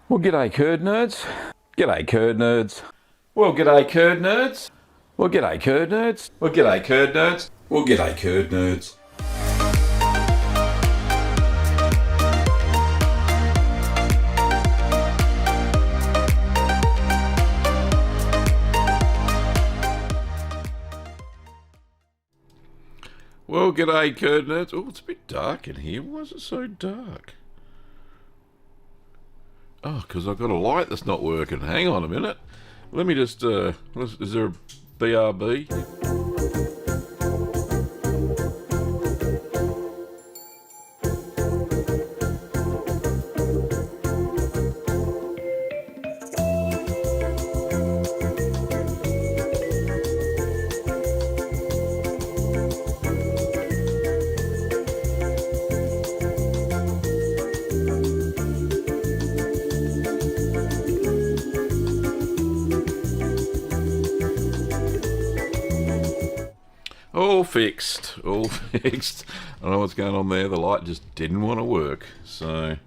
Well, g'day curd nerds. G'day curd nerds. Well, g'day curd nerds. Well, g'day curd nerds. Well, g'day curd nerds. Well, g'day curd nerds. Well, g'day curd nerds. Oh, it's a bit dark in here. Why is it so dark? Oh, because I've got a light that's not working. Hang on a minute. Let me just, is there a BRB? All fixed, all fixed. I don't know what's going on there. The light just didn't want to work. So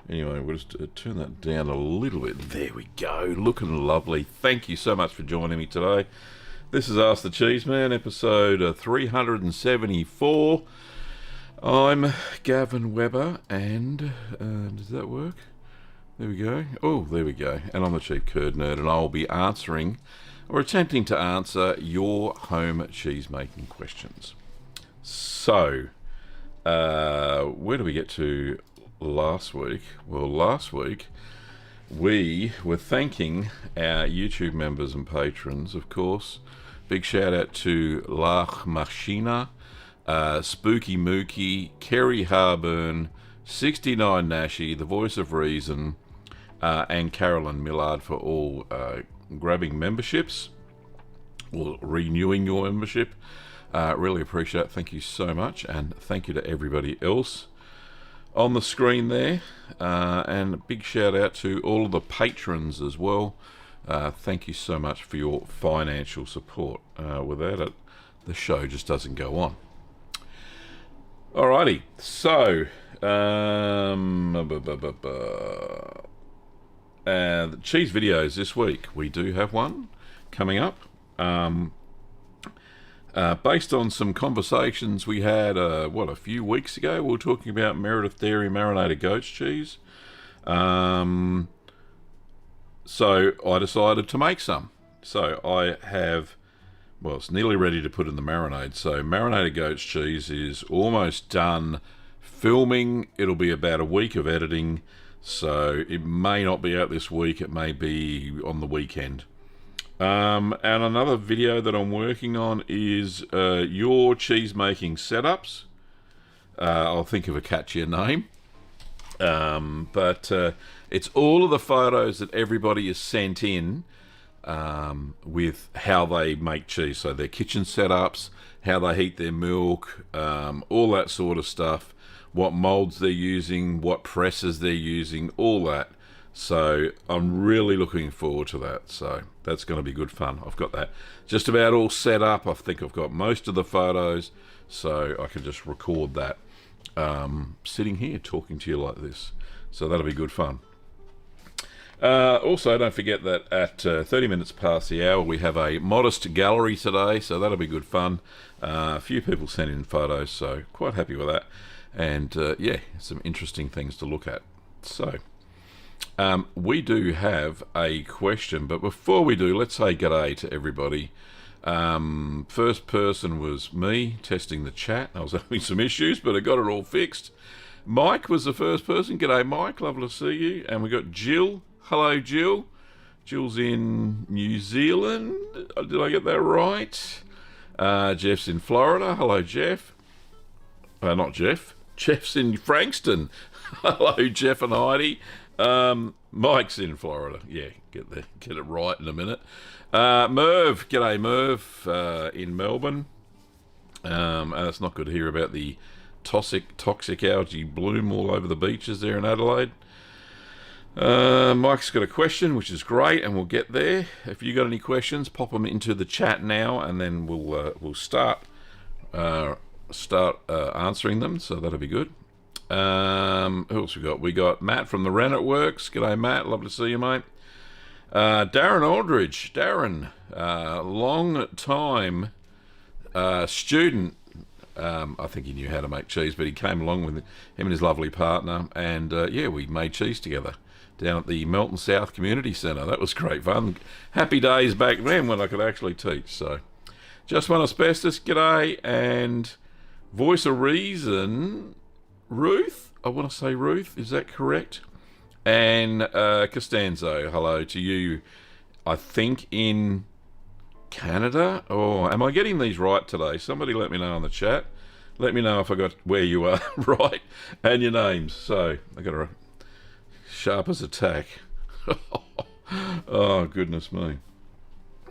anyway, we'll just turn that down a little bit. There we go, looking lovely. Thank you so much for joining me today. This is Ask the Cheeseman, episode 374. I'm Gavin Weber, and does that work? There we go. Oh, there we go. And I'm the Chief Curd Nerd, and I'll be answering or attempting to answer your home cheese making questions. So, where do we get to last week? Well, last week we were thanking our YouTube members and patrons, of course. Big shout out to Lach Machina, Spooky Mookie, Kerry Harburn, 69 Nashi, The Voice of Reason, and Carolyn Millard for all grabbing memberships or renewing your membership. Really appreciate it. Thank you so much, and thank you to everybody else on the screen there, and a big shout out to all of the patrons as well. Thank you so much for your financial support. Without it, the show just doesn't go on. Alrighty, so the cheese videos this week. We do have one coming up. Based on some conversations we had, a few weeks ago, we were talking about Meredith Dairy marinated goat's cheese. So I decided to make some. So I have, well, it's nearly ready to put in the marinade. So marinated goat's cheese is almost done filming. It'll be about a week of editing. So it may not be out this week. It may be on the weekend. And another video that I'm working on is your cheese making setups. I'll think of a catchier name. But it's all of the photos that everybody has sent in with how they make cheese. So their kitchen setups, how they heat their milk, all that sort of stuff, what molds they're using, what presses they're using, all that. So I'm really looking forward to that. So that's going to be good fun. I've got that just about all set up. I think I've got most of the photos, so I can just record that sitting here talking to you like this. So that'll be good fun. Also, don't forget that at 30 minutes past the hour, we have a modest gallery today, so that'll be good fun. A few people sent in photos, so quite happy with that. And yeah, some interesting things to look at. So we do have a question, but before we do, let's say g'day to everybody. First person was me testing the chat. I was having some issues, but I got it all fixed. Mike was the first person. G'day, Mike. Lovely to see you. And we got Jill. Hello, Jill. Jill's in New Zealand. Did I get that right? Jeff's in Florida. Hello, Jeff. Not Jeff. Jeff's in Frankston. Hello, Jeff and Heidi. Mike's in Florida. Yeah, get it right in a minute. Merv. G'day, Merv. In Melbourne. And it's not good to hear about the toxic algae bloom all over the beaches there in Adelaide. Mike's got a question, which is great, and we'll get there. If you got any questions, pop them into the chat now, and then we'll start answering them. So that'll be good. Who else we got? We got Matt from the Rennet Works. G'day, Matt. Love to see you, mate. Darren Aldridge. Darren, long time student. I think he knew how to make cheese, but he came along with him and his lovely partner, and yeah, we made cheese together down at the Melton South Community Centre. That was great fun. Happy days back then when I could actually teach. So, Just One Asbestos, g'day, and Voice of Reason, Ruth. I want to say Ruth. Is that correct? And Costanzo, hello to you. I think in Canada. Oh, am I getting these right today? Somebody let me know in the chat. Let me know if I got where you are right and your names. So I got a sharp as a tack. Oh, goodness me.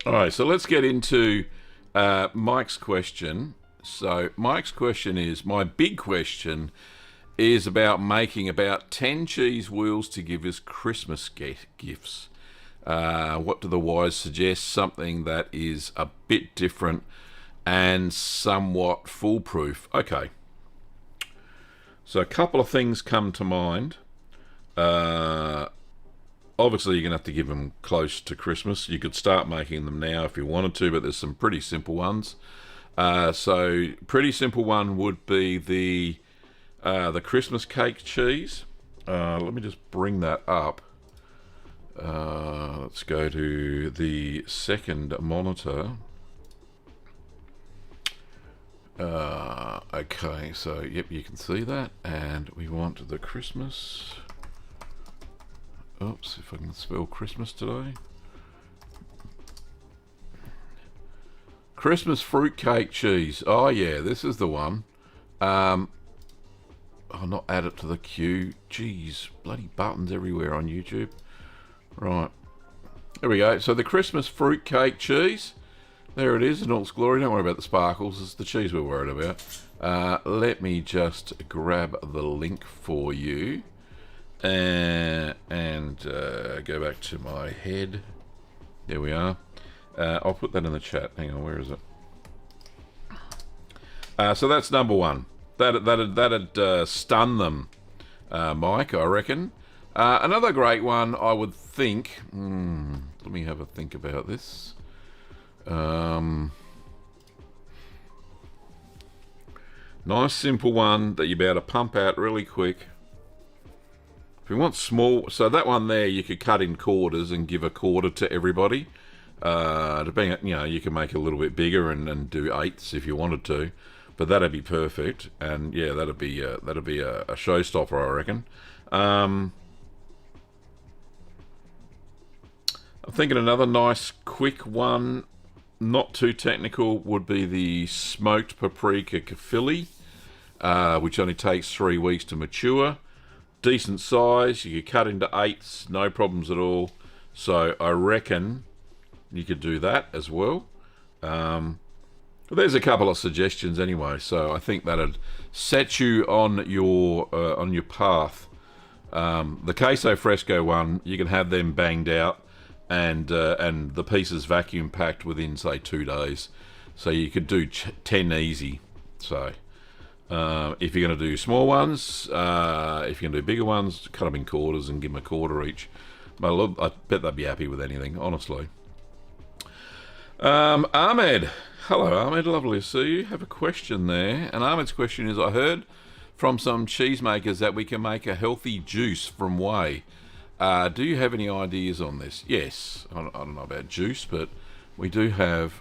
All right, so let's get into Mike's question. So Mike's question is, my big question is about making about 10 cheese wheels to give as Christmas gifts. What do the wise suggest? Something that is a bit different and somewhat foolproof. Okay. So a couple of things come to mind. Obviously, you're going to have to give them close to Christmas. You could start making them now if you wanted to, but there's some pretty simple ones. So pretty simple one would be the Christmas cake cheese. Let me just bring that up. Let's go to the second monitor. Okay, so yep, you can see that, and we want the Christmas. Oops, if I can spell Christmas today. Christmas fruitcake cheese. Oh yeah, this is the one. I'll not add it to the queue. Jeez, bloody buttons everywhere on YouTube. Right, there we go. So the Christmas fruitcake cheese. There it is in all its glory. Don't worry about the sparkles. It's the cheese we're worried about. Let me just grab the link for you. And go back to my head. There we are. I'll put that in the chat. Hang on, where is it? So that's number one. That'd stun them, Mike, I reckon. Another great one, I would think. Let me have a think about this. Nice simple one that you'll be able to pump out really quick. If you want small, so that one there you could cut in quarters and give a quarter to everybody. Depending, you can make it a little bit bigger and do eighths if you wanted to, but that'd be perfect. And yeah, that'd be a showstopper, I reckon. I'm thinking another nice quick one, not too technical, would be the smoked paprika kafili, which only takes 3 weeks to mature. Decent size, you could cut into eighths, no problems at all. So I reckon you could do that as well. But there's a couple of suggestions anyway, so I think that'd set you on your path. The queso fresco one, you can have them banged out, and the pieces vacuum packed within, say, 2 days. So you could do 10 easy. So if you're going to do small ones, if you're going to do bigger ones, cut them in quarters and give them a quarter each. But I bet they'd be happy with anything, honestly. Ahmed. Hello, Ahmed. Lovely to see you. Have a question there. And Ahmed's question is, I heard from some cheesemakers that we can make a healthy juice from whey. Do you have any ideas on this? Yes. I don't know about juice, but we do have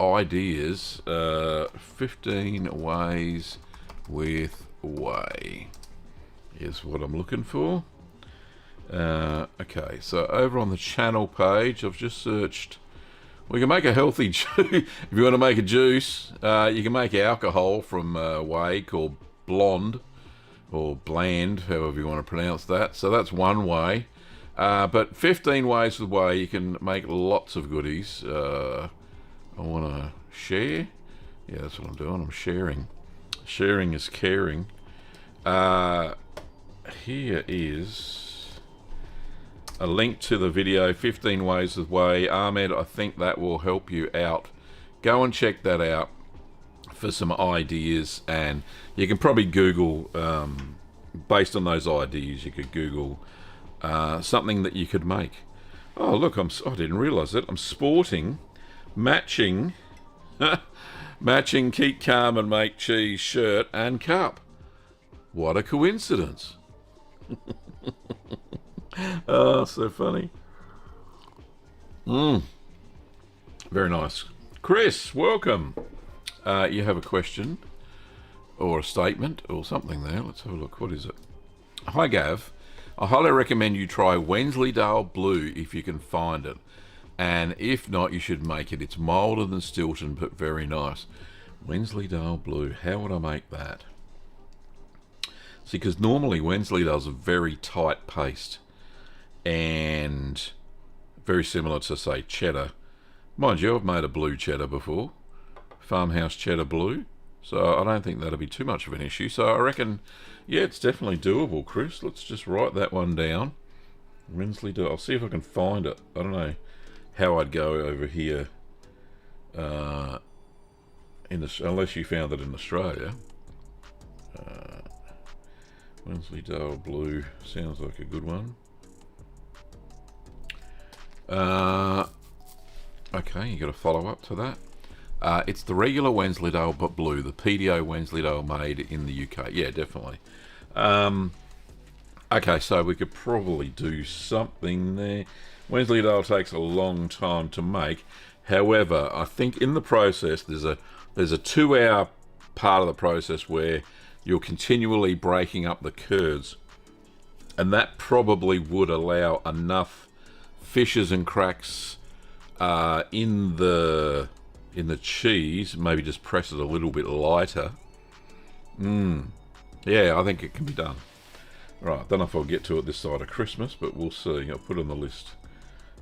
ideas. 15 ways with whey is what I'm looking for. Okay, so over on the channel page, I've just searched. We can make a healthy juice. If you want to make a juice, you can make alcohol from whey called blonde or bland, however you want to pronounce that. So that's one way. But 15 ways with whey, you can make lots of goodies. I want to share. Yeah, that's what I'm doing. I'm sharing. Sharing is caring. Here is a link to the video, 15 ways with whey. Ahmed, I think that will help you out. Go and check that out for some ideas, and you can probably Google, based on those ideas, you could Google something that you could make. Oh, look, I didn't realise it. I'm sporting, matching Keep Calm and Make Cheese shirt and cup. What a coincidence. Oh, so funny. Very nice. Chris, welcome. You have a question or a statement or something there. Let's have a look. What is it? Hi, Gav. I highly recommend you try Wensleydale Blue if you can find it. And if not, you should make it. It's milder than Stilton, but very nice. Wensleydale Blue. How would I make that? See, because normally Wensleydale's a very tight paste. And very similar to, say, cheddar. Mind you, I've made a blue cheddar before. Farmhouse cheddar blue. So I don't think that'll be too much of an issue. So I reckon, yeah, it's definitely doable, Chris. Let's just write that one down. Wensleydale. I'll see if I can find it. I don't know how I'd go over here. Unless you found it in Australia. Wensleydale Blue sounds like a good one. Okay, you got a follow up to that. It's the regular Wensleydale but blue, the PDO Wensleydale made in the UK. Yeah, definitely. Okay, so we could probably do something there. Wensleydale takes a long time to make. However, I think in the process there's a 2-hour part of the process where you're continually breaking up the curds, and that probably would allow enough fissures and cracks in the cheese. Maybe just press it a little bit lighter. Yeah, I think it can be done. Right, don't know if I'll get to it this side of Christmas, but we'll see. I'll put it on the list.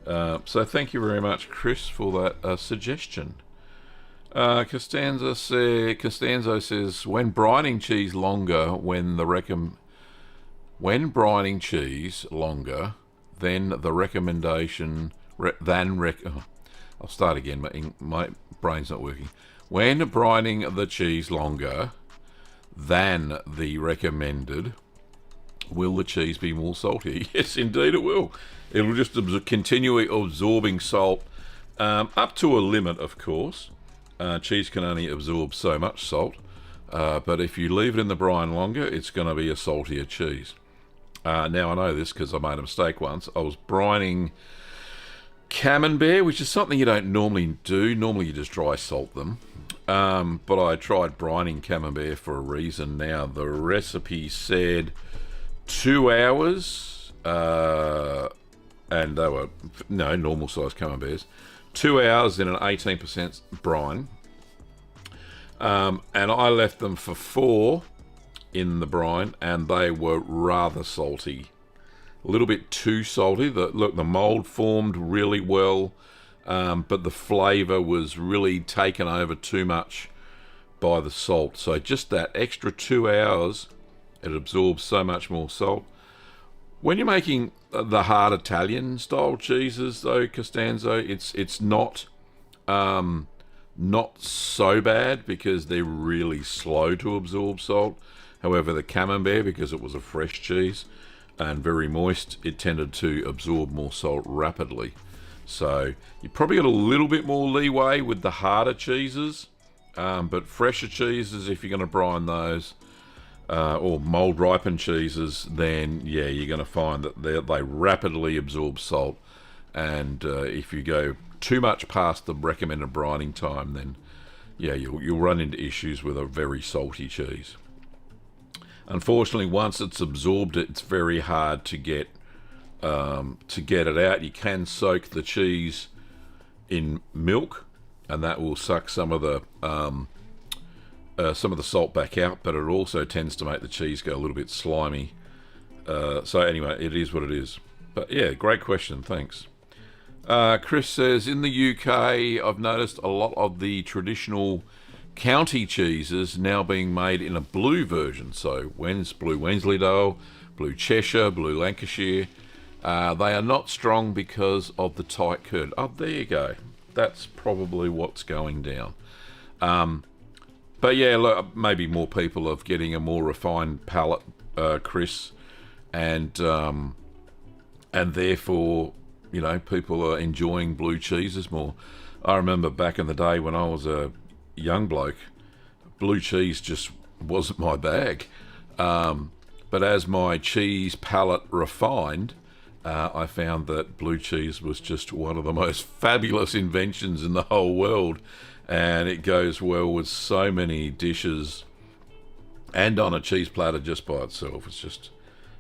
So thank you very much, Chris, for that suggestion. Costanzo says, when brining cheese longer, then the recommendation I'll start again. My brain's not working. When brining the cheese longer than the recommended, will the cheese be more salty? Yes, indeed it will. It'll just continually absorbing salt up to a limit, of course. Cheese can only absorb so much salt, but if you leave it in the brine longer, it's going to be a saltier cheese. Now I know this because I made a mistake once. I was brining Camembert, which is something you don't normally do. Normally you just dry salt them. But I tried brining camembert for a reason. Now, the recipe said 2 hours, and they were, no, normal size camemberts. 2 hours in an 18% brine. And I left them for 4 in the brine, and they were rather salty. A little bit too salty. Look, the mold formed really well, but the flavour was really taken over too much by the salt. So just that extra 2 hours, it absorbs so much more salt. When you're making the hard Italian style cheeses, though, Costanzo, it's not so bad because they're really slow to absorb salt. However, the camembert, because it was a fresh cheese and very moist, it tended to absorb more salt rapidly. So you probably got a little bit more leeway with the harder cheeses, but fresher cheeses, if you're going to brine those, or mold ripened cheeses, then yeah, you're going to find that they rapidly absorb salt. And if you go too much past the recommended brining time, then yeah, you'll run into issues with a very salty cheese. Unfortunately, once it's absorbed, it's very hard to get it out. You can soak the cheese in milk, and that will suck some of the salt back out. But it also tends to make the cheese go a little bit slimy. So anyway, it is what it is. But yeah, great question. Thanks. Chris says, in the UK, I've noticed a lot of the traditional county cheeses now being made in a blue version. So blue Wensleydale, blue Cheshire, blue Lancashire. They are not strong because of the tight curd. Oh, there you go. That's probably what's going down. But yeah, look, maybe more people are getting a more refined palate, Chris, and therefore, you know, people are enjoying blue cheeses more. I remember back in the day when I was a young bloke, blue cheese just wasn't my bag. But as my cheese palate refined, I found that blue cheese was just one of the most fabulous inventions in the whole world, and it goes well with so many dishes and on a cheese platter just by itself. It's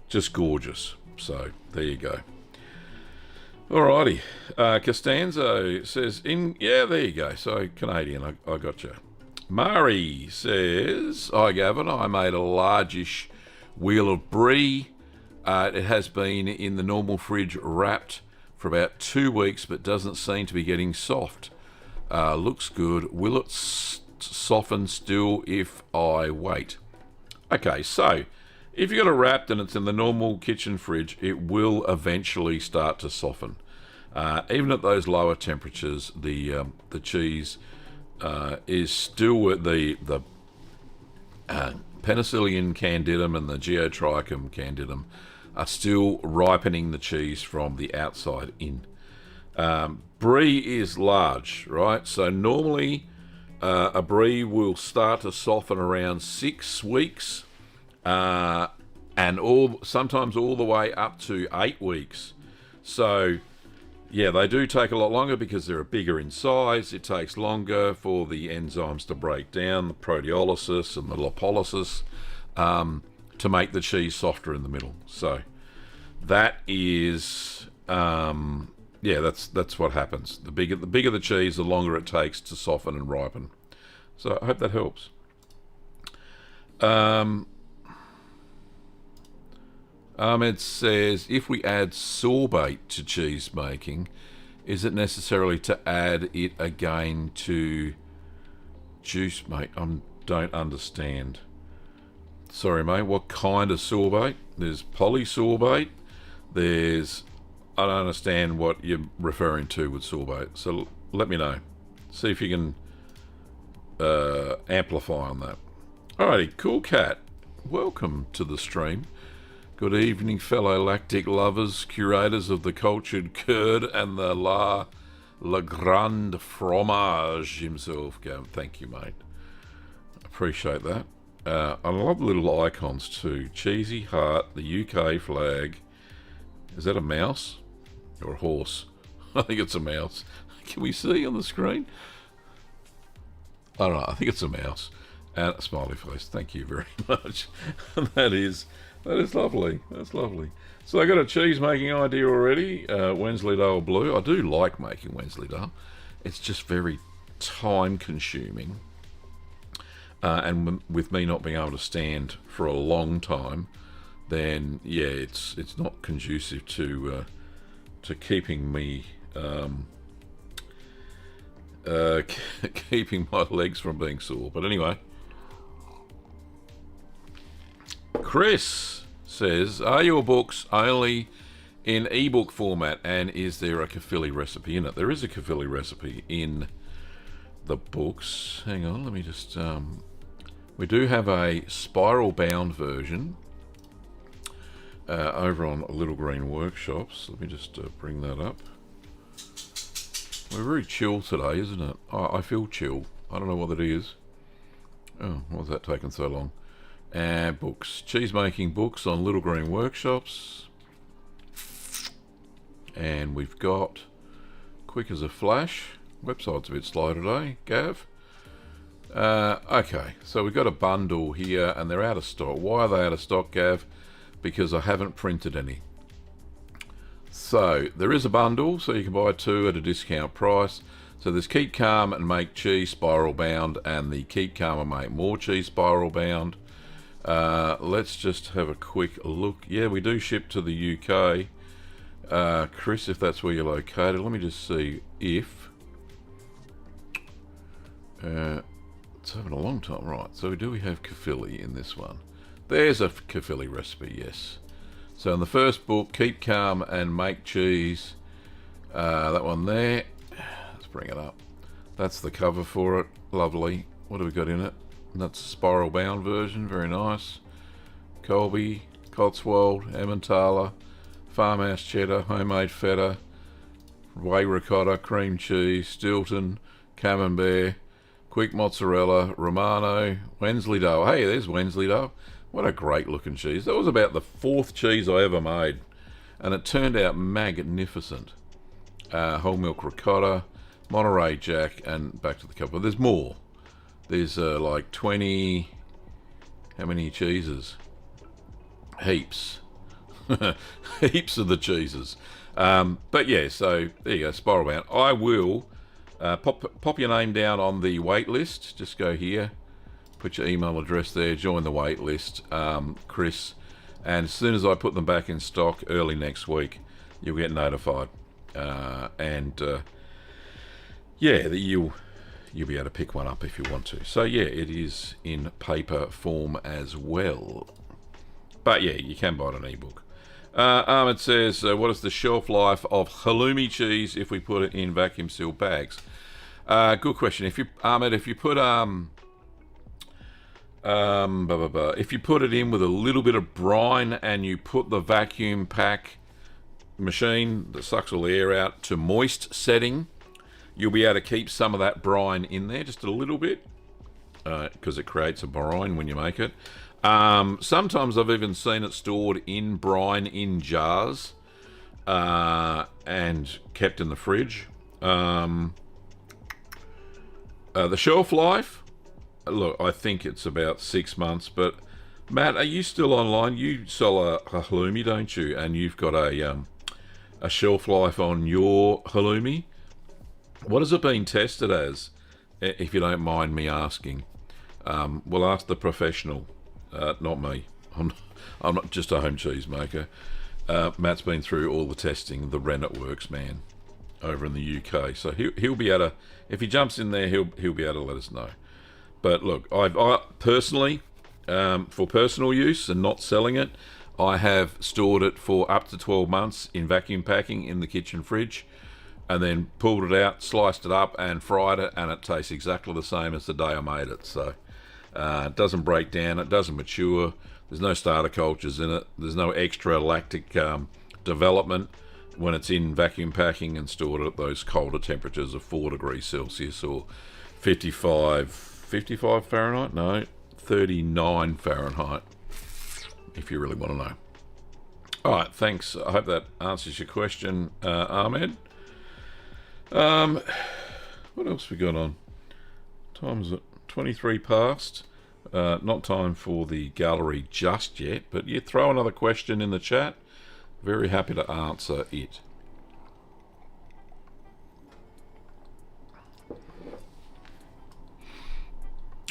just gorgeous. So there you go. Alrighty, Costanzo says, yeah, there you go. So Canadian, I got you. Murray says, hi Gavin, I made a largish wheel of brie. It has been in the normal fridge wrapped for about 2 weeks, but doesn't seem to be getting soft. Looks good. Will it soften still if I wait? Okay, so if you got it wrapped and it's in the normal kitchen fridge, it will eventually start to soften. Even at those lower temperatures, the cheese is still the Penicillium candidum and the Geotrichum candidum are still ripening the cheese from the outside in. Brie is large, right? So normally a brie will start to soften around 6 weeks. And sometimes all the way up to 8 weeks. So, yeah, they do take a lot longer because they're bigger in size. It takes longer for the enzymes to break down, the proteolysis and the lipolysis, to make the cheese softer in the middle. So, that is, that's what happens. The bigger the cheese, the longer it takes to soften and ripen. So, I hope that helps. Ahmed says, if we add sorbate to cheese making, is it necessarily to add it again to juice make? I don't understand. Sorry, mate. What kind of sorbate? There's polysorbate. I don't understand what you're referring to with sorbate. So let me know. See if you can amplify on that. Alrighty, Cool Cat. Welcome to the stream. Good evening, fellow lactic lovers, curators of the cultured curd and the La Grande Fromage himself. Thank you, mate. Appreciate that. I love little icons too. Cheesy heart, the UK flag. Is that a mouse or a horse? I think it's a mouse. Can we see on the screen? I don't know. I think it's a mouse. And a smiley face. Thank you very much. That is lovely. That's lovely. So I got a cheese making idea already. Wensleydale Blue. I do like making Wensleydale. It's just very time consuming. And with me not being able to stand for a long time, then yeah, it's not conducive to keeping me keeping my legs from being sore. But anyway, Chris says, are your books only in ebook format, and is there a kefili recipe in it? There is a kefili recipe in the books. Hang on, let me just we do have a spiral bound version over on Little Green Workshops. Let me just bring that up. We're very chill today, isn't it? I feel chill. I don't know what it is. Oh, why was that taking so long? Books. Cheese making books on Little Green Workshops. And we've got quick as a flash. Website's a bit slow today, Gav. Okay, so we've got a bundle here and they're out of stock. Why are they out of stock, Gav? Because I haven't printed any. So there is a bundle, so you can buy two at a discount price. So there's Keep Calm and Make Cheese Spiral Bound, and the Keep Calm and Make More Cheese Spiral Bound. Let's just have a quick look. Yeah, we do ship to the UK. Chris, if that's where you're located, let me just see if it's having a long time. Right, so do we have kefili in this one? There's a kefili recipe, yes. So in the first book, Keep Calm and Make Cheese, that one there, let's bring it up. That's the cover for it, lovely. What do we got in it? That's a spiral bound version, very nice. Colby, Cotswold, Emmentaler, Farmhouse Cheddar, Homemade Feta, Whey Ricotta, Cream Cheese, Stilton, Camembert, Quick Mozzarella, Romano, Wensleydale. Hey, there's Wensleydale. What a great looking cheese. That was about the fourth cheese I ever made, and it turned out magnificent. Whole milk ricotta, Monterey Jack, and back to the couple. There's more. There's like 20, how many cheeses? Heaps. Heaps of the cheeses. But yeah, so there you go, spiral bound. I will pop your name down on the wait list. Just go here. Put your email address there, join the wait list, Chris, and as soon as I put them back in stock early next week, you'll get notified. Yeah, that you'll be able to pick one up if you want to. So yeah, it is in paper form as well. But yeah, you can buy it on ebook. Ahmed says, what is the shelf life of halloumi cheese if we put it in vacuum sealed bags? Good question. Ahmed, if you put if you put it in with a little bit of brine and you put the vacuum pack machine that sucks all the air out to moist setting, you'll be able to keep some of that brine in there, just a little bit, because it creates a brine when you make it. Sometimes I've even seen it stored in brine in jars and kept in the fridge. The shelf life, look, I think it's about 6 months, but Matt, are you still online? You sell a halloumi, don't you? And you've got a shelf life on your halloumi. What has it been tested as, if you don't mind me asking? We'll ask the professional, not me. I'm not just a home cheese maker. Matt's been through all the testing, the Rennet Works man over in the UK. So he'll be able to, if he jumps in there, he'll be able to let us know. But look, I personally, for personal use and not selling it, I have stored it for up to 12 months in vacuum packing in the kitchen fridge, and then pulled it out, sliced it up and fried it, and it tastes exactly the same as the day I made it. So it doesn't break down, it doesn't mature, there's no starter cultures in it, there's no extra lactic development when it's in vacuum packing and stored at those colder temperatures of 4 degrees Celsius or 55 Fahrenheit? No, 39 Fahrenheit, if you really want to know. All right, thanks. I hope that answers your question, Ahmed. What else we got on? Time's at 23 past. Not time for the gallery just yet, but you throw another question in the chat. Very happy to answer it.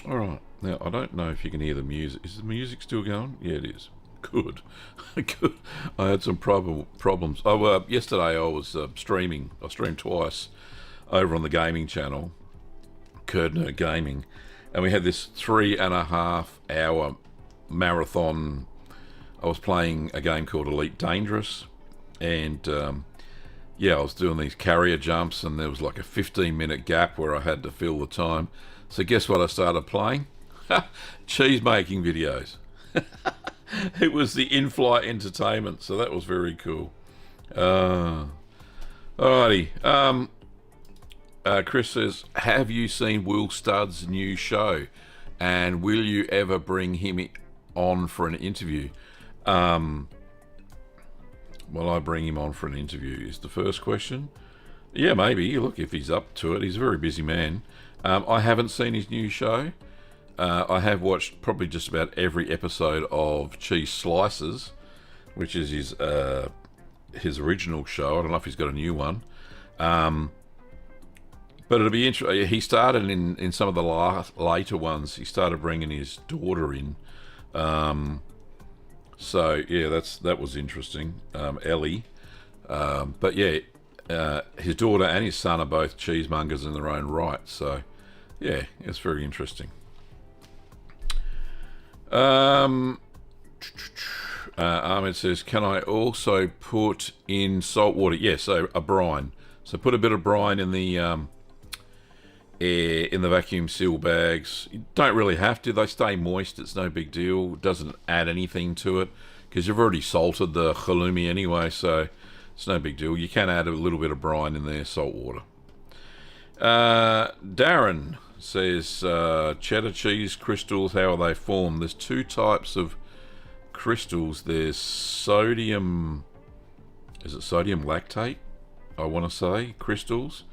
Alright, now I don't know if you can hear the music. Is the music still going? Yeah, it is. Good. Good. I had some problems. Yesterday I was streaming. I streamed twice over on the gaming channel, Kerdner Gaming, and we had this 3.5 hour marathon. I was playing a game called Elite Dangerous, and I was doing these carrier jumps, and there was like a 15-minute gap where I had to fill the time. So guess what I started playing? Cheese making videos. It was the in-flight entertainment, so that was very cool. Alrighty. Chris says, have you seen Will Studd's new show? And will you ever bring him on for an interview? Will I bring him on for an interview is the first question. Yeah, maybe. Look, if he's up to it. He's a very busy man. I haven't seen his new show. I have watched probably just about every episode of Cheese Slices, which is his original show. I don't know if he's got a new one. But it'll be interesting. He started in some of the later ones. He started bringing his daughter in. So yeah, that was interesting. Ellie. But yeah, his daughter and his son are both cheesemongers in their own right. So yeah, it's very interesting. Ahmed says, can I also put in salt water? Yes, so a brine. So put a bit of brine in the vacuum seal bags. You don't really have to. They stay moist. It's no big deal. It doesn't add anything to it because you've already salted the halloumi anyway, so it's no big deal. You can add a little bit of brine in there, salt water. Darren says, cheddar cheese crystals, how are they formed? There's two types of crystals. There's sodium lactate, I want to say, crystals,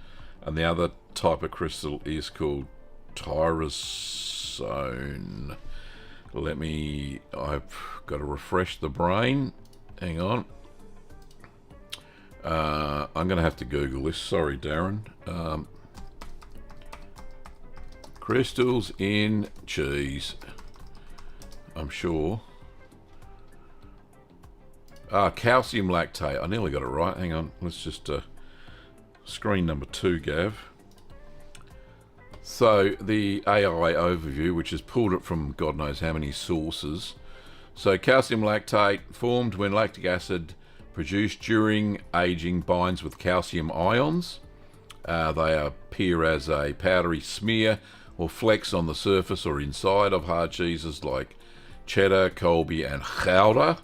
and the other type of crystal is called tyrosine. I've got to refresh the brain. Hang on. I'm going to have to Google this. Sorry, Darren. Crystals in cheese. I'm sure. Calcium lactate. I nearly got it right. Hang on. Let's just screen number 2, Gav. So the AI overview, which has pulled it from God knows how many sources. So calcium lactate formed when lactic acid produced during aging binds with calcium ions. They appear as a powdery smear or flecks on the surface or inside of hard cheeses like cheddar, Colby, and Gouda.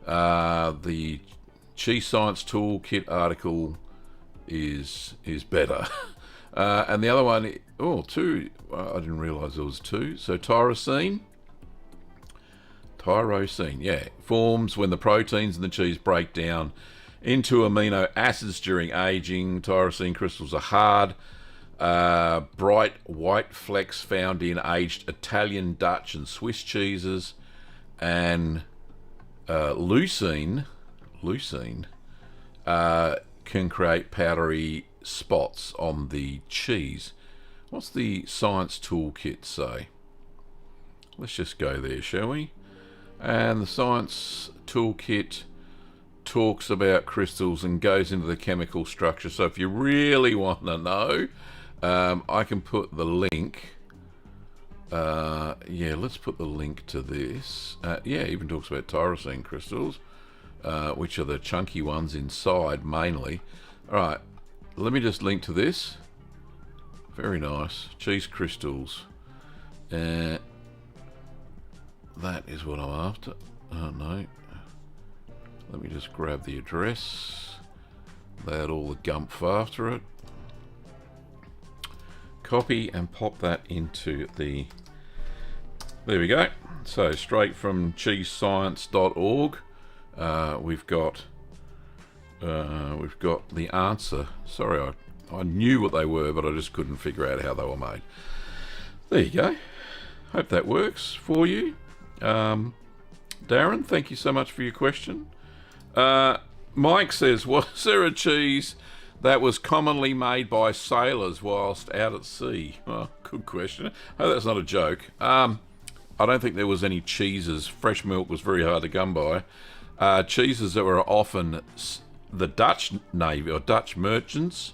The Cheese Science Toolkit article is better. And the other one, two. I didn't realise there was two. So tyrosine, yeah, forms when the proteins in the cheese break down into amino acids during aging. Tyrosine crystals are hard, bright white flecks found in aged Italian, Dutch, and Swiss cheeses, and leucine can create powdery spots on the cheese. What's the science toolkit say? Let's just go there, shall we? And the science toolkit talks about crystals and goes into the chemical structure. So if you really want to know, I can put the link. Let's put the link to this. It even talks about tyrosine crystals, which are the chunky ones inside mainly. Alright, let me just link to this. Very nice. Cheese crystals. That is what I'm after. Oh no. Let me just grab the address. Add all the gumph after it. Copy and pop that into the... There we go. So straight from cheesescience.org, we've got the answer. Sorry, I I knew what they were, but I just couldn't figure out how they were made. There you go. Hope that works for you. Darren, thank you so much for your question. Mike says, was there a cheese that was commonly made by sailors whilst out at sea? Oh, good question. Oh, that's not a joke. I don't think there was any cheeses. Fresh milk was very hard to come by. Cheeses that were often the Dutch Navy or Dutch merchants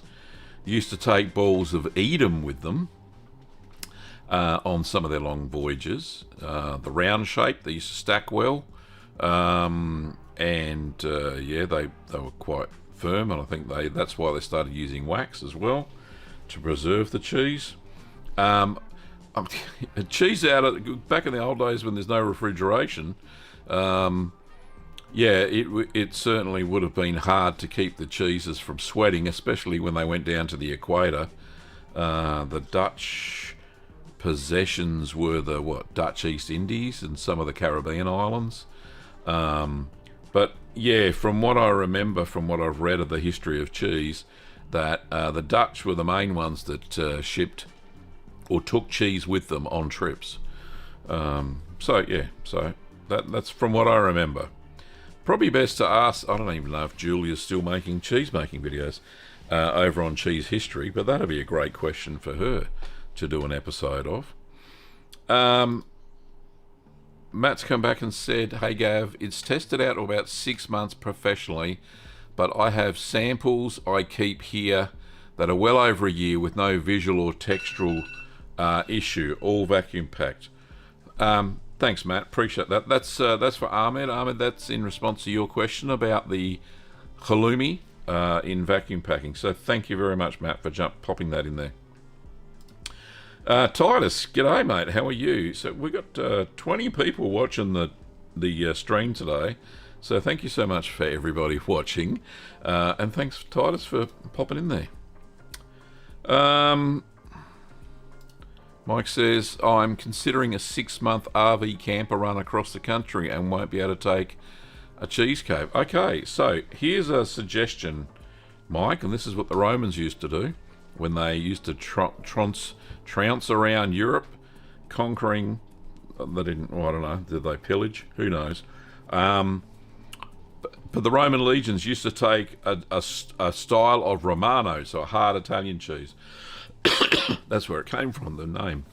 used to take balls of Edam with them on some of their long voyages. The round shape, they used to stack well. Yeah, they were quite firm, and I think that's why they started using wax as well to preserve the cheese. Cheese back in the old days when there's no refrigeration, it certainly would have been hard to keep the cheeses from sweating, especially when they went down to the equator. The Dutch possessions were the Dutch East Indies and some of the Caribbean islands. But yeah, from what I remember, from what I've read of the history of cheese, that the Dutch were the main ones that shipped or took cheese with them on trips. So that's from what I remember. Probably best to ask, I don't even know if Julia's still making cheese-making videos over on cheese history, but that'd be a great question for her to do an episode of. Matt's come back and said, hey Gav, it's tested out about 6 months professionally, but I have samples I keep here that are well over a year with no visual or textural issue, all vacuum packed. Thanks, Matt. Appreciate that. That's for Ahmed. Ahmed, that's in response to your question about the halloumi in vacuum packing. So thank you very much, Matt, for popping that in there. Titus, g'day, mate. How are you? So we got 20 people watching the stream today. So thank you so much for everybody watching, and thanks, Titus, for popping in there. Mike says, I'm considering a 6-month RV camper run across the country and won't be able to take a cheese cave. Okay, so here's a suggestion, Mike, and this is what the Romans used to do when they used to trounce around Europe, conquering. They didn't, I don't know, did they pillage? Who knows? But the Roman legions used to take a style of Romano, so a hard Italian cheese. That's where it came from, the name.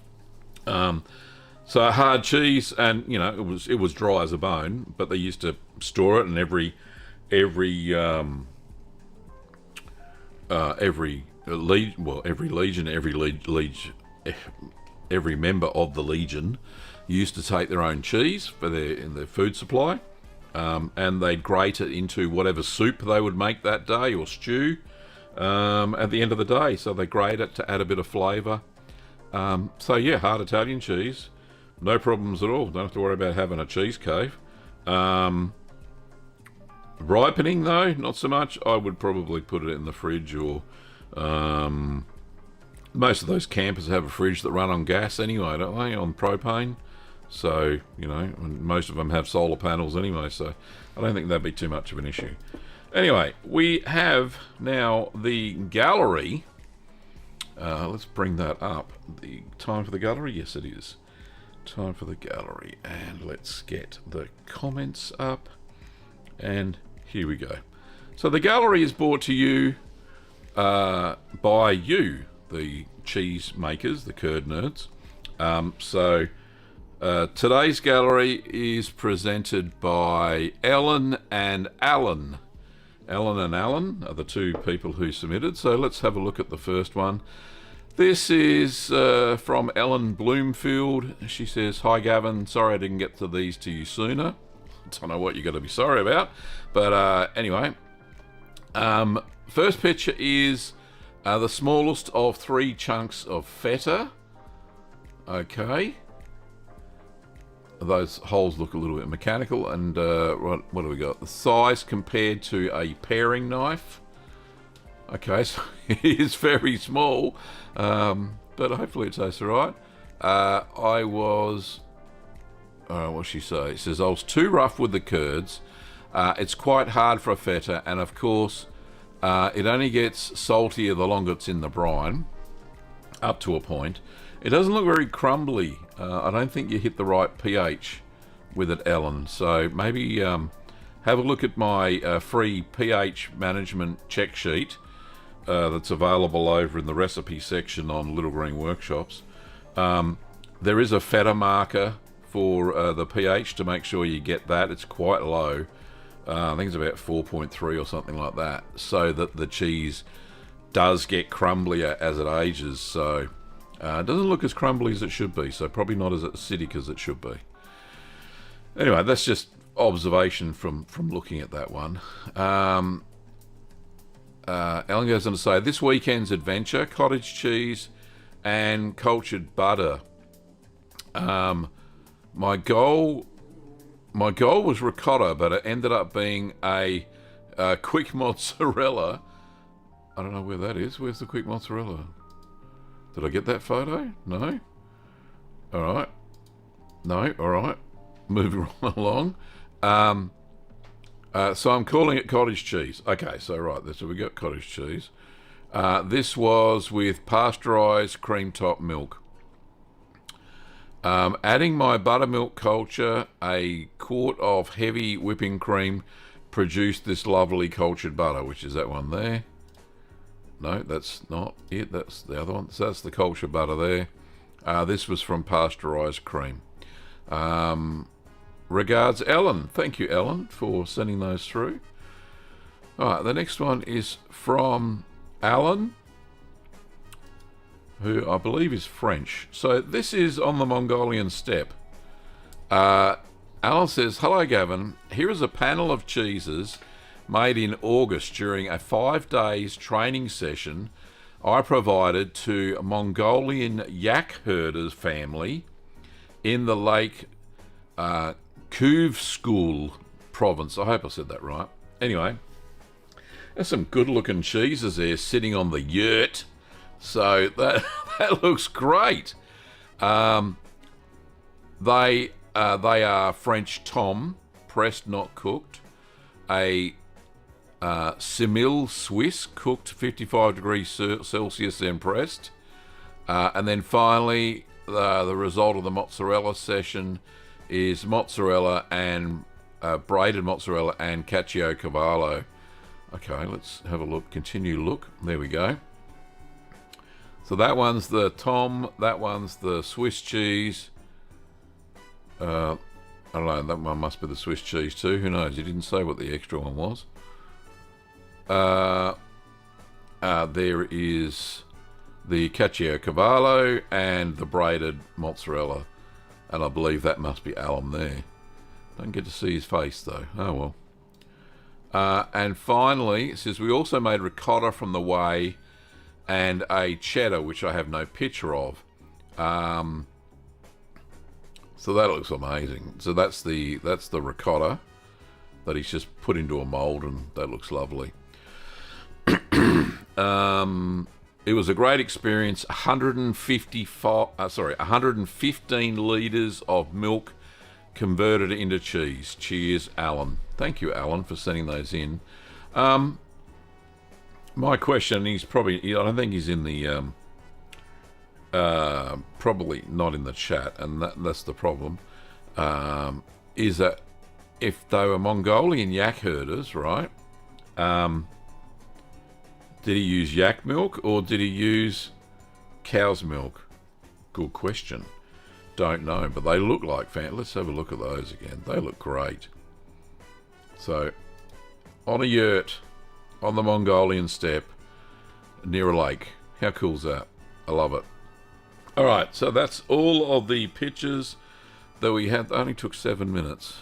So a hard cheese, and it was dry as a bone, but they used to store it, and every member of the legion used to take their own cheese for their food supply, and they'd grate it into whatever soup they would make that day or stew. At the end of the day, so they grate it to add a bit of flavour. So yeah, hard Italian cheese, no problems at all. Don't have to worry about having a cheese cave. Ripening though, not so much. I would probably put it in the fridge, or most of those campers have a fridge that run on gas anyway, don't they? On propane. So most of them have solar panels anyway, so I don't think that'd be too much of an issue. Anyway, we have now the gallery. Let's bring that up. The time for the gallery? Yes, it is. Time for the gallery. And let's get the comments up. And here we go. So the gallery is brought to you by you, the cheese makers, the curd nerds. Today's gallery is presented by Ellen and Alan. Ellen and Alan are the two people who submitted, so let's have a look at the first one. This is from Ellen Bloomfield. She says, hi Gavin, sorry I didn't get to these to you sooner. Don't know what you're going to be sorry about, but anyway. First picture is the smallest of 3 chunks of feta. Okay. Those holes look a little bit mechanical, and what do we got? The size compared to a paring knife. Okay, so it is very small, but hopefully it tastes alright. What's she say? It says, I was too rough with the curds. It's quite hard for a feta, and of course, It only gets saltier the longer it's in the brine, up to a point. It doesn't look very crumbly. I don't think you hit the right pH with it, Alan. So maybe have a look at my free pH management check sheet that's available over in the recipe section on Little Green Workshops. There is a feta marker for the pH to make sure you get that. It's quite low. I think it's about 4.3 or something like that, so that the cheese does get crumblier as it ages. So it doesn't look as crumbly as it should be, so probably not as acidic as it should be. Anyway, that's just observation from looking at that one. Alan goes on to say, this weekend's adventure, cottage cheese and cultured butter. My goal was ricotta, but it ended up being a quick mozzarella. I don't know where that is. Where's the quick mozzarella? Did I get that photo? No? Alright. No? Alright. Moving right along. So I'm calling it cottage cheese. Okay, so right, so we got cottage cheese. This was with pasteurised cream top milk. Adding my buttermilk culture, a quart of heavy whipping cream produced this lovely cultured butter, which is that one there. No, that's not it. That's the other one. So that's the cultured butter there. This was from pasteurised cream. Regards, Ellen. Thank you, Ellen, for sending those through. All right, the next one is from Alan, who I believe is French. So this is on the Mongolian steppe. Alan says, hello, Gavin. Here is a panel of cheeses made in August during a 5 days training session I provided to a Mongolian yak herders family in the Lake Kuvskul province. I hope I said that right. Anyway, there's some good-looking cheeses there sitting on the yurt. So that looks great. They are French Tom, pressed not cooked. A Simil Swiss, cooked 55 degrees Celsius, then pressed. And then finally, the result of the mozzarella session is mozzarella and braided mozzarella and caciocavallo. Okay, let's have a look. Continue look. There we go. So that one's the Tom, that one's the Swiss cheese. I don't know, that one must be the Swiss cheese too. Who knows? He didn't say what the extra one was. There is the caciocavallo and the braided mozzarella. And I believe that must be alum there. Don't get to see his face though. Oh well. And finally, it says we also made ricotta from the whey and a cheddar, which I have no picture of. So that looks amazing. So that's the ricotta that he's just put into a mold, and that looks lovely. It was a great experience. 115 litres of milk converted into cheese. Cheers, Alan. Thank you, Alan, for sending those in. My question, I don't think he's in the, probably not in the chat, and that's the problem, is that if they were Mongolian yak herders, right, did he use yak milk or did he use cow's milk? Good question. Don't know, but they look like let's have a look at those again. They look great. So, on a yurt, on the Mongolian steppe, near a lake. How cool is that? I love it. Alright, so that's all of the pictures that we had. They only took 7 minutes.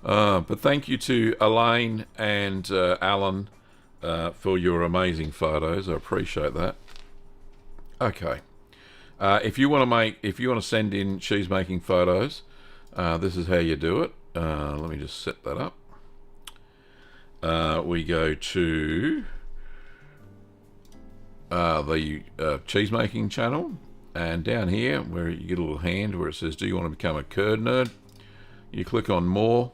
But thank you to Elaine and Alan for your amazing photos. I appreciate that. Okay. If you want to send in cheese making photos, this is how you do it. Let me just set that up. We go to the cheese making channel, and down here where you get a little hand where it says, do you want to become a curd nerd? You click on more,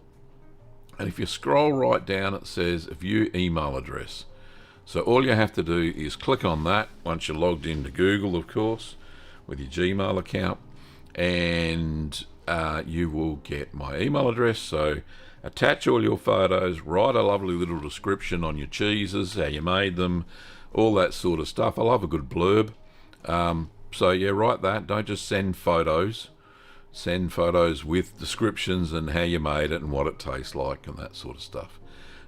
and if you scroll right down, it says view email address. So all you have to do is click on that once you're logged into Google, of course, with your Gmail account, and you will get my email address. So attach all your photos, write a lovely little description on your cheeses, how you made them, all that sort of stuff. I love a good blurb. So yeah, write that. Don't just send photos. Send photos with descriptions and how you made it and what it tastes like and that sort of stuff.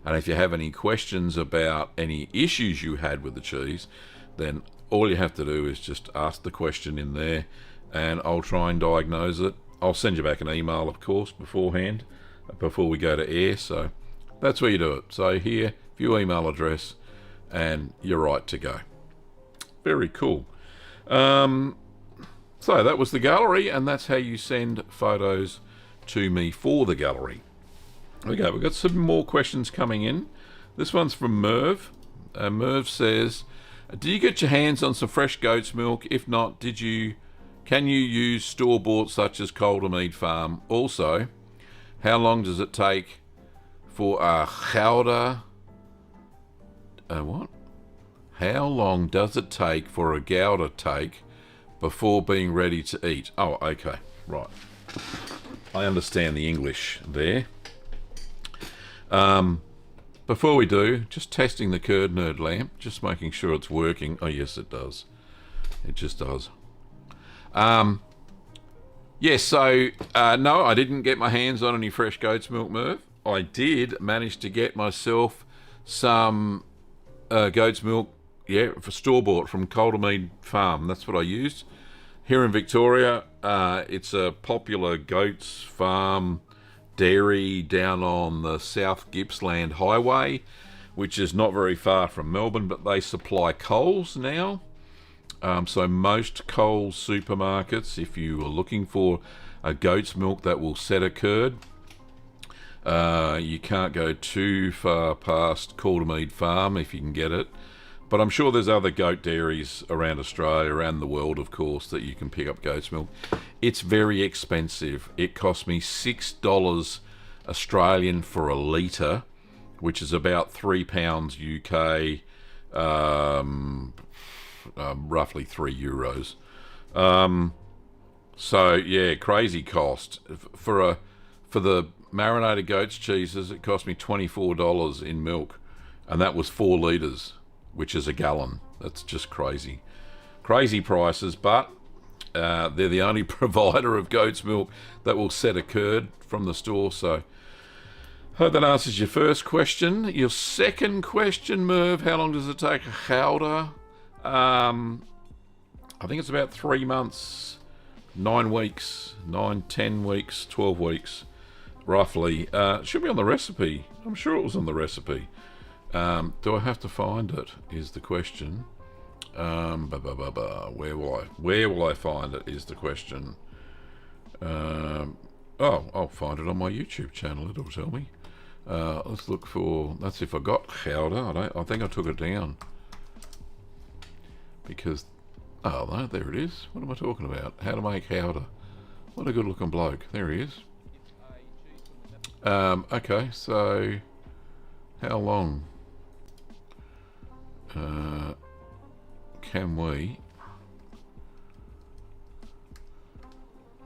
And if you have any questions about any issues you had with the cheese, then all you have to do is just ask the question in there and I'll try and diagnose it. I'll send you back an email, of course, beforehand, before we go to air. So that's where you do it. So here, view email address, and you're right to go. Very cool. So that was the gallery, and that's how you send photos to me for the gallery. Okay, we've got some more questions coming in. This one's from Merv. Merv says, do you get your hands on some fresh goat's milk? If not, can you use store-bought such as Calder Mead Farm? Also, how long does it take for a gouda... what? How long does it take for a gouda take before being ready to eat? Oh, okay, right. I understand the English there. Before we do, just testing the Curd Nerd lamp, just making sure it's working. Oh, yes, it does. It just does. Yes, so, no, I didn't get my hands on any fresh goat's milk, Merv. I did manage to get myself some goat's milk, yeah, for store-bought from Calder Mead Farm. That's what I used. Here in Victoria, it's a popular goats farm dairy down on the South Gippsland Highway, which is not very far from Melbourne, but they supply Coles now. So most Coles supermarkets, if you are looking for a goat's milk that will set a curd, you can't go too far past Calder Mead Farm if you can get it. But I'm sure there's other goat dairies around Australia, around the world, of course, that you can pick up goat's milk. It's very expensive. It cost me $6 Australian for a litre, which is about £3 UK, roughly €3. So yeah, crazy cost. For the marinated goat's cheeses, it cost me $24 in milk, and that was 4 litres, which is a gallon. That's just crazy. Crazy prices, but they're the only provider of goat's milk that will set a curd from the store. So hope that answers your first question. Your second question, Merv, how long does it take a gouda? I think it's about 3 months, 9 weeks, 9, 10 weeks, 12 weeks, roughly. It should be on the recipe. I'm sure it was on the recipe. Do I have to find it, is the question. Where will I find it, is the question. I'll find it on my YouTube channel, it'll tell me. Let's look for, that's if I got gouda. I think I took it down. Because, oh no, there it is. What am I talking about? How to make gouda. What a good looking bloke. There he is. Okay, so how long can we...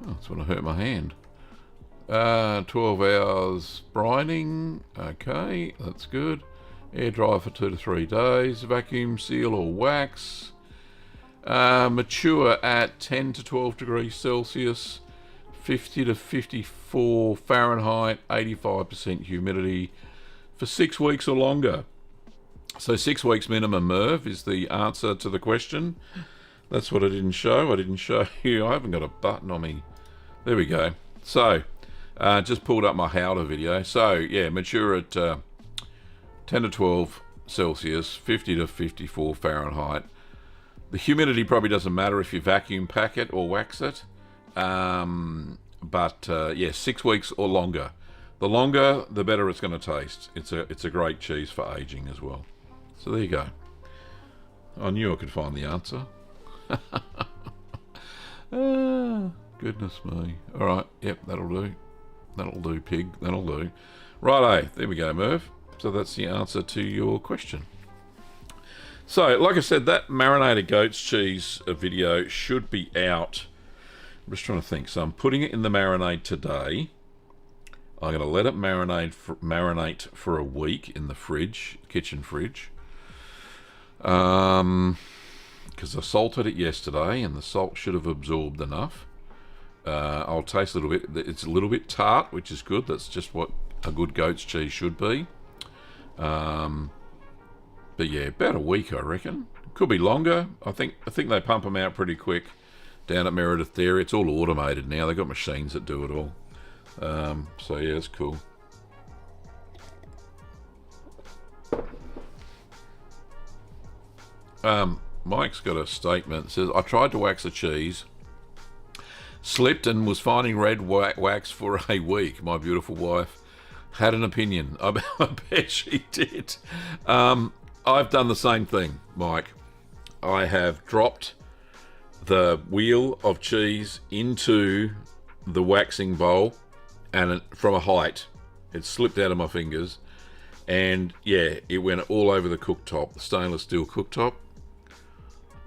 Oh, that's when I hurt my hand. 12 hours brining. Okay, that's good. Air dry for 2 to 3 days. Vacuum seal or wax. Mature at 10 to 12 degrees Celsius, 50 to 54 Fahrenheit, 85% humidity for 6 weeks or longer. So 6 weeks minimum, Merv, is the answer to the question. That's what I didn't show. I didn't show you. I haven't got a button on me. There we go. So, just pulled up my gouda video. So, yeah, mature at 10 to 12 Celsius, 50 to 54 Fahrenheit. The humidity probably doesn't matter if you vacuum pack it or wax it. But, yeah, 6 weeks or longer. The longer, the better it's going to taste. It's a great cheese for aging as well. So there you go. I knew I could find the answer. Goodness me. All right. Yep, that'll do. That'll do, pig. That'll do. Righto. There we go, Merv. So that's the answer to your question. So, like I said, that marinated goat's cheese video should be out. I'm just trying to think. So I'm putting it in the marinade today. I'm going to let it marinate for a week in the fridge, kitchen fridge. Because I salted it yesterday, and the salt should have absorbed enough. I'll taste a little bit. It's a little bit tart, which is good. That's just what a good goat's cheese should be. But yeah, about a week, I reckon. Could be longer. I think they pump them out pretty quick down at Meredith Dairy. It's all automated now. They've got machines that do it all. So yeah, it's cool. Mike's got a statement that says, I tried to wax a cheese, slipped and was finding red wax for a week. My beautiful wife had an opinion. I bet she did. I've done the same thing, Mike. I have dropped the wheel of cheese into the waxing bowl, and from a height, it slipped out of my fingers, and yeah, it went all over the cooktop, the stainless steel cooktop.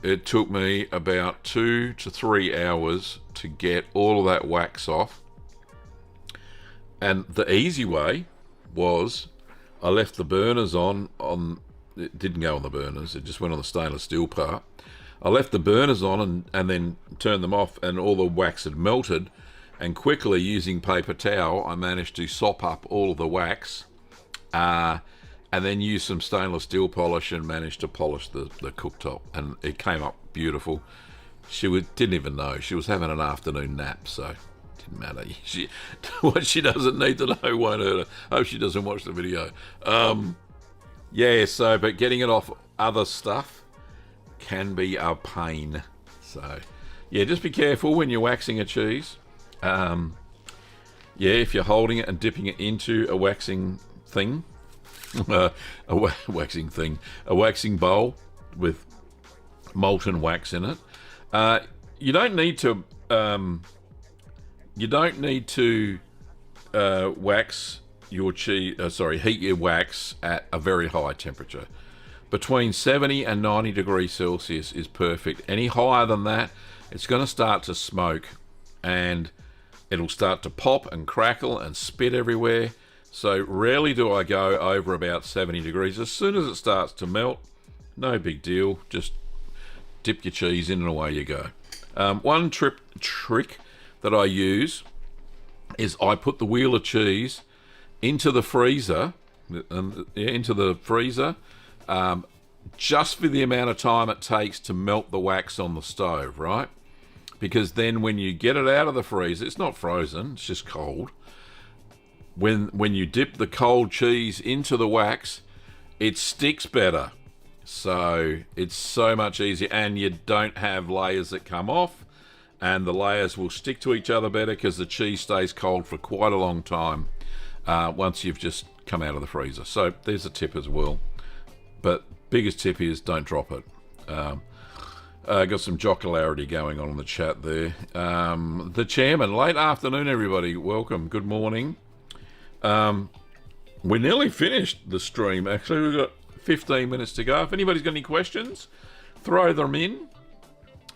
It took me about 2 to 3 hours to get all of that wax off, and the easy way was I left the burners on. It didn't go on the burners, it just went on the stainless steel part. I left the burners on and then turned them off, and all the wax had melted, and quickly, using paper towel, I managed to sop up all of the wax, and then use some stainless steel polish and managed to polish the cooktop, and it came up beautiful. She didn't even know. She was having an afternoon nap, so it didn't matter. What she doesn't need to know won't hurt her. I hope she doesn't watch the video. Yeah, but getting it off other stuff can be a pain. So, yeah, just be careful when you're waxing a cheese. Yeah, if you're holding it and dipping it into a waxing thing, a waxing bowl with molten wax in it. You don't need to wax your cheese. Heat your wax at a very high temperature. Between 70 and 90 degrees Celsius is perfect. Any higher than that, it's going to start to smoke, and it'll start to pop and crackle and spit everywhere. So rarely do I go over about 70 degrees. As soon as it starts to melt, no big deal. Just dip your cheese in and away you go. One trick that I use is I put the wheel of cheese into the freezer, just for the amount of time it takes to melt the wax on the stove, right? Because then when you get it out of the freezer, it's not frozen, it's just cold. When you dip the cold cheese into the wax, it sticks better. So it's so much easier, and you don't have layers that come off, and the layers will stick to each other better because the cheese stays cold for quite a long time once you've just come out of the freezer. So there's a tip as well. But biggest tip is don't drop it. Got some jocularity going on in the chat there. The chairman, late afternoon everybody, welcome, good morning. We're nearly finished the stream, actually. We've got 15 minutes to go. If anybody's got any questions, throw them in.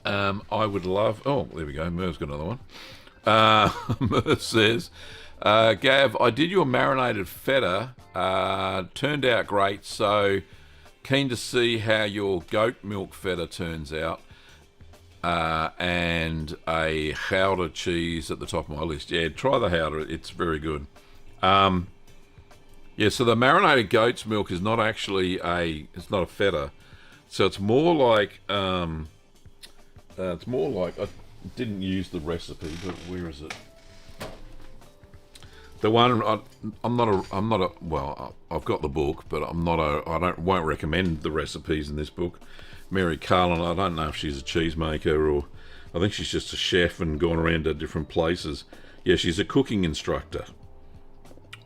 I would love... Oh, there we go. Merv's got another one. Merv says, Gav, I did your marinated feta. Turned out great, so keen to see how your goat milk feta turns out. And a Gouda cheese at the top of my list. Yeah, try the Gouda. It's very good. Yeah, so the marinated goat's milk is not actually it's not a feta. So it's more like, I didn't use the recipe, but where is it? The one, I've got the book, but won't recommend the recipes in this book. Mary Carlin, I don't know if she's a cheesemaker or I think she's just a chef and gone around to different places. Yeah, she's a cooking instructor.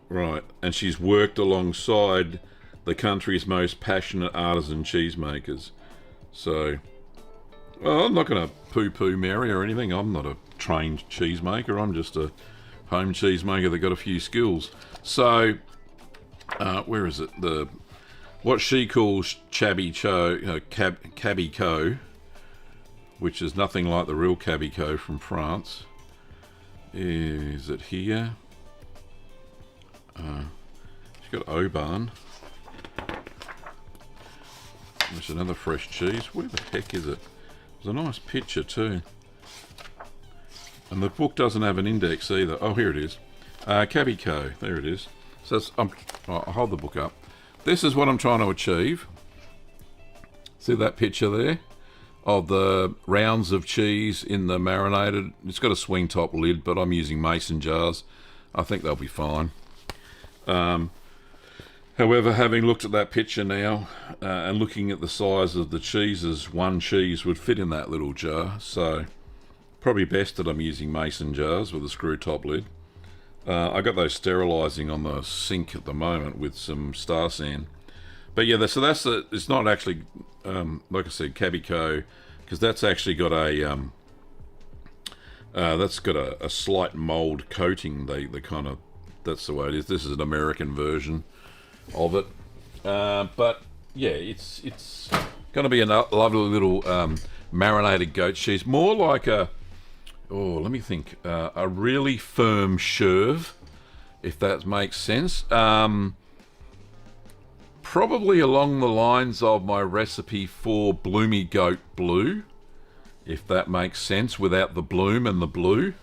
Right, and she's worked alongside the country's most passionate artisan cheesemakers. So, well, I'm not going to poo-poo Mary or anything. I'm not a trained cheesemaker. I'm just a home cheesemaker that got a few skills. So, where is it? what she calls cabico, which is nothing like the real cabico from France. Is it here? She's got Oban. There's another fresh cheese. Where the heck is it? There's a nice picture too. And the book doesn't have an index either. Oh, here it is. Cabico. There it is. So I'll hold the book up. This is what I'm trying to achieve. See that picture there? Of the rounds of cheese in the marinated. It's got a swing top lid, but I'm using mason jars. I think they'll be fine. However, having looked at that picture now and looking at the size of the cheeses, one cheese would fit in that little jar. So probably best that I'm using mason jars with a screw top lid. I got those sterilising on the sink at the moment with some star sand. But yeah, so it's not actually, like I said, cabico, because that's actually got a slight mould coating. They kind of, that's the way it is. This is an American version of it, but yeah, it's going to be a lovely little marinated goat cheese, more like a really firm sherbet, if that makes sense. Probably along the lines of my recipe for Bloomy Goat Blue, if that makes sense, without the bloom and the blue.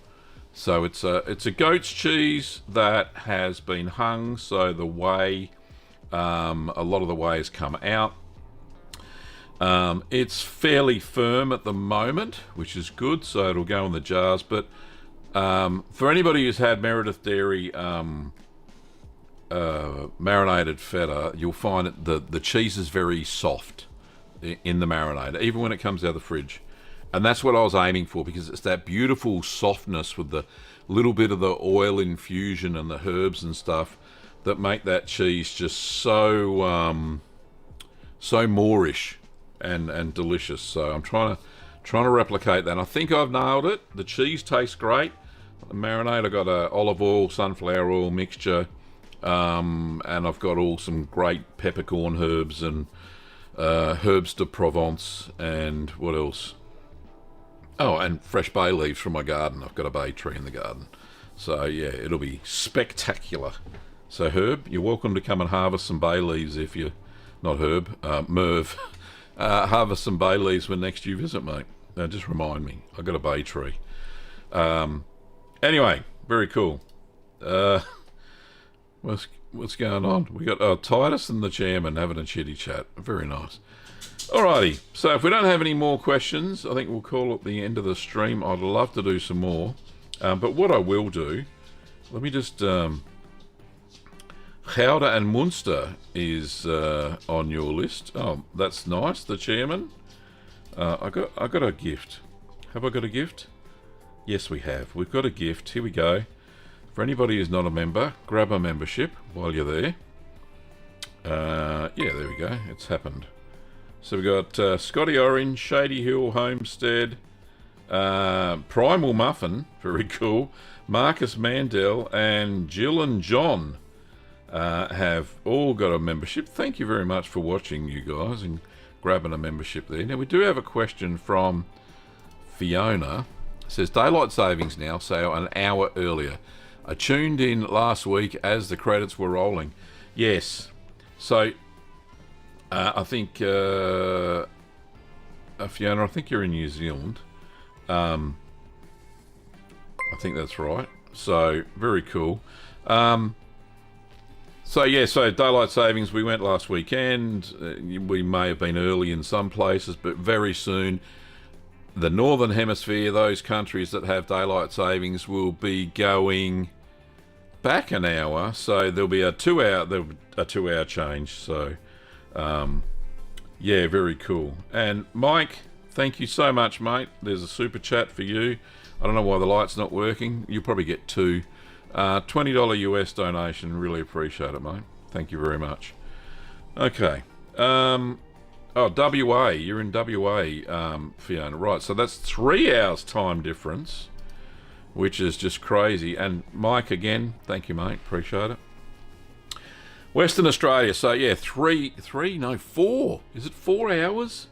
So it's a goat's cheese that has been hung, so the whey, a lot of the whey has come out. It's fairly firm at the moment, which is good, so it'll go in the jars. But for anybody who's had Meredith Dairy marinated feta, you'll find the cheese is very soft in the marinator, even when it comes out of the fridge. And that's what I was aiming for, because it's that beautiful softness with the little bit of the oil infusion and the herbs and stuff that make that cheese just so Moorish and delicious. So I'm trying to replicate that. I think I've nailed it. The cheese tastes great. The marinade, I got a olive oil, sunflower oil mixture, and I've got some great peppercorn herbs and herbs de Provence, and what else? Oh, and fresh bay leaves from my garden. I've got a bay tree in the garden. So yeah, it'll be spectacular. So Herb, you're welcome to come and harvest some bay leaves if you, not Herb, Merv, harvest some bay leaves when next you visit, mate. Just remind me. I've got a bay tree. Anyway, very cool. What's going on? We got Titus and the chairman having a chitty chat. Very nice. Alrighty, so if we don't have any more questions, I think we'll call it the end of the stream. I'd love to do some more, but what I will do, let me just Gouda and Munster is on your list. Oh, that's nice. The chairman. I got a gift. Have I got a gift? Yes, we have. We've got a gift. Here we go. For anybody who's not a member, grab a membership while you're there. Yeah, there we go. It's happened. So we've got Scotty Orange, Shady Hill Homestead, Primal Muffin, very cool, Marcus Mandel, and Jill and John have all got a membership. Thank you very much for watching, you guys, and grabbing a membership there. Now, we do have a question from Fiona. It says, daylight savings now, so an hour earlier. I tuned in last week as the credits were rolling. Yes. So, I think, Fiona, I think you're in New Zealand. I think that's right. So, very cool. So daylight savings, we went last weekend. We may have been early in some places, but very soon, the Northern Hemisphere, those countries that have daylight savings, will be going back an hour. So there'll be a 2 hour change. So, yeah, very cool. And Mike, thank you so much, mate. There's a super chat for you. I don't know why the light's not working. You'll probably get two. $20 US donation. Really appreciate it, mate. Thank you very much. Okay. Oh, WA. You're in WA, Fiona. Right, so that's 3 hours time difference, which is just crazy. And Mike, again, thank you, mate. Appreciate it. Western Australia. So yeah, no, 4. Is it 4 hours?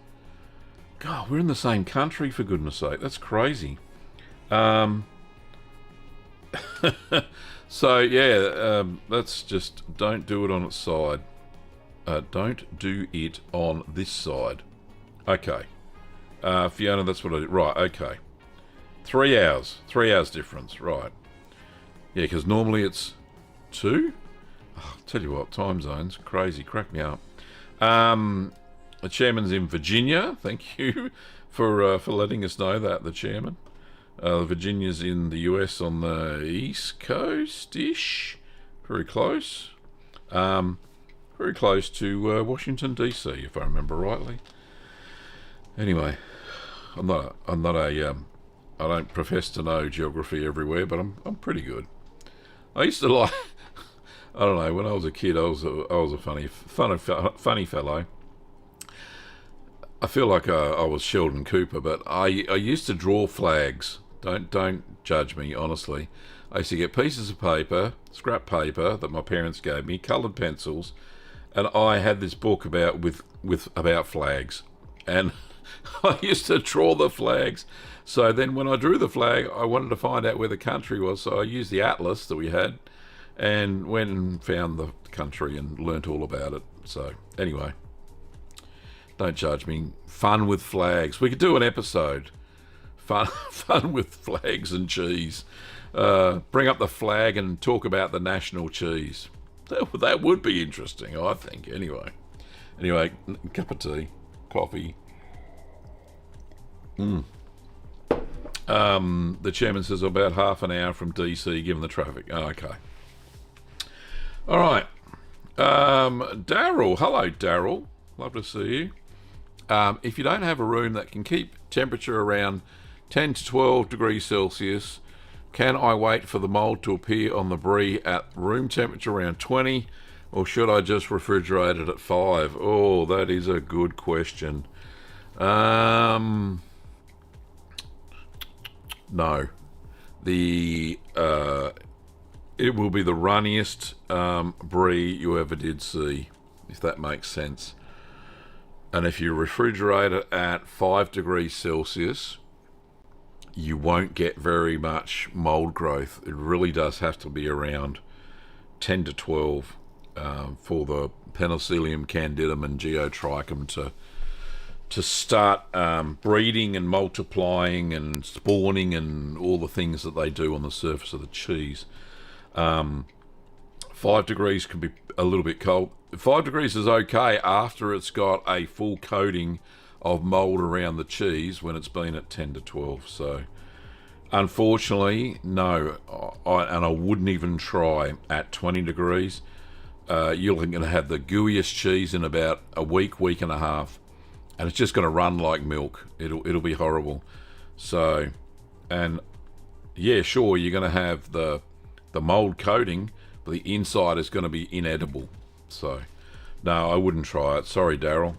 God, we're in the same country, for goodness sake. That's crazy. So yeah, let's just don't do it on its side. Don't do it on this side. Okay. Fiona, that's what I did. Right, okay. 3 hours. 3 hours difference, right. Yeah, because normally it's 2? Oh, I'll tell you what, time zones, crazy, crack me up. The chairman's in Virginia. Thank you for letting us know that, the chairman. Virginia's in the US on the East Coast-ish. Very close. Very close to Washington, D.C., if I remember rightly. Anyway, I don't profess to know geography everywhere, but I'm pretty good. I used to like, I don't know, when I was a kid, I was a funny fellow. I feel like I was Sheldon Cooper, but I used to draw flags. Don't judge me, honestly. I used to get pieces of paper, scrap paper that my parents gave me, coloured pencils, and I had this book about flags, and I used to draw the flags. So then when I drew the flag, I wanted to find out where the country was, so I used the atlas that we had and went and found the country and learnt all about it. So anyway, don't judge me. Fun with flags. We could do an episode. Fun with flags and cheese. Bring up the flag and talk about the national cheese. That would be interesting, I think. Anyway, cup of tea, coffee. The chairman says about half an hour from DC, given the traffic. Oh, okay. All right. Daryl. Hello, Daryl. Love to see you. If you don't have a room that can keep temperature around 10 to 12 degrees Celsius, can I wait for the mould to appear on the brie at room temperature around 20, or should I just refrigerate it at 5? Oh, that is a good question. No. It will be the runniest brie you ever did see, if that makes sense. And if you refrigerate it at 5 degrees Celsius, you won't get very much mould growth. It really does have to be around 10 to 12 for the Penicillium candidum and Geotrichum to start breeding and multiplying and spawning and all the things that they do on the surface of the cheese. 5 degrees can be a little bit cold. 5 degrees is okay after it's got a full coating of mould around the cheese when it's been at 10 to 12. So unfortunately, no, I wouldn't even try at 20 degrees. You're going to have the gooeyest cheese in about a week and a half, and it's just going to run like milk. It'll be horrible. So, and yeah, sure, you're going to have the mould coating, but the inside is going to be inedible. So no, I wouldn't try it. Sorry, Daryl.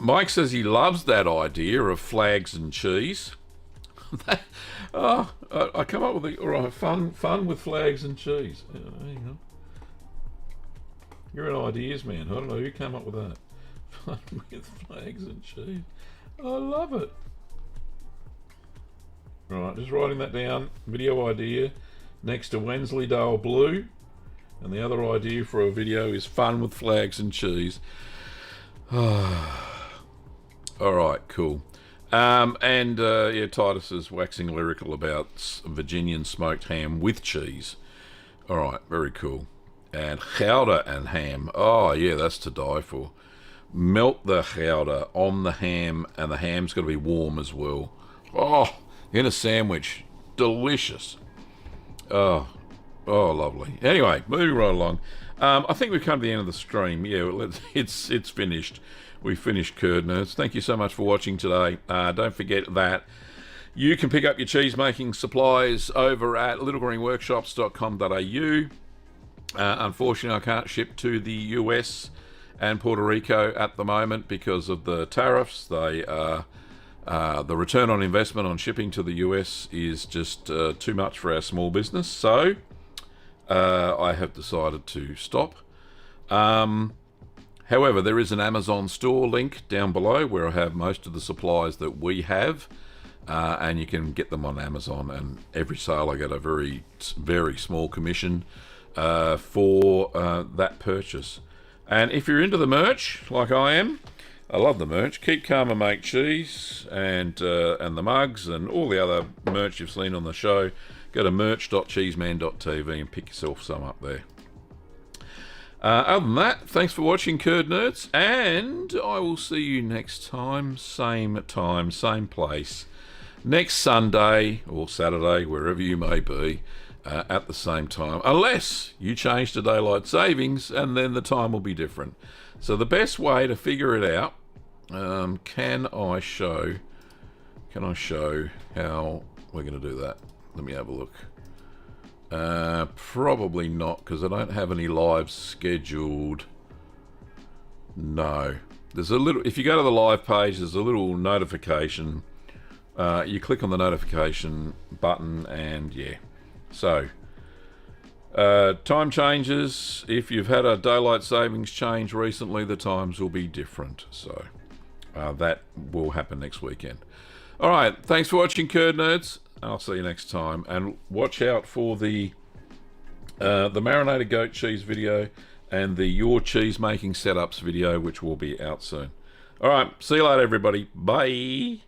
Mike says he loves that idea of flags and cheese. I come up with all right, fun with flags and cheese. Hang on. You're an ideas man. I don't know who came up with that. Fun with flags and cheese. I love it. Right, just writing that down. Video idea next to Wensleydale Blue, and the other idea for a video is fun with flags and cheese. All right, cool. Yeah, Titus is waxing lyrical about Virginian smoked ham with cheese. All right, very cool. And chowder and ham. Oh, yeah, that's to die for. Melt the chowder on the ham, and the ham's got to be warm as well. Oh, in a sandwich. Delicious. Oh, lovely. Anyway, moving right along. I think we've come to the end of the stream. Yeah, it's finished. We finished Curd Nerds. Thank you so much for watching today. Don't forget that you can pick up your cheese making supplies over at littlegreenworkshops.com.au. Unfortunately, I can't ship to the US and Puerto Rico at the moment because of the tariffs. The return on investment on shipping to the US is just too much for our small business. So I have decided to stop. However, there is an Amazon store link down below where I have most of the supplies that we have, and you can get them on Amazon, and every sale I get a very, very small commission for that purchase. And if you're into the merch, like I am, I love the merch. Keep Calm and Make Cheese, and the mugs and all the other merch you've seen on the show. Go to merch.cheeseman.tv and pick yourself some up there. Other than that, thanks for watching, Curd Nerds, and I will see you next time, same place, next Sunday or Saturday, wherever you may be, at the same time, unless you change to daylight savings, and then the time will be different. So the best way to figure it out, can I show how we're going to do that? Let me have a look. Probably not, because I don't have any lives scheduled. No. There's a little, if you go to the live page, there's a little notification. You click on the notification button, and yeah. So, time changes. If you've had a daylight savings change recently, the times will be different. So, that will happen next weekend. Alright, thanks for watching, Curd Nerds. I'll see you next time, and watch out for the marinated goat cheese video and the your cheese making setups video, which will be out soon. Alright, see you later, everybody. Bye.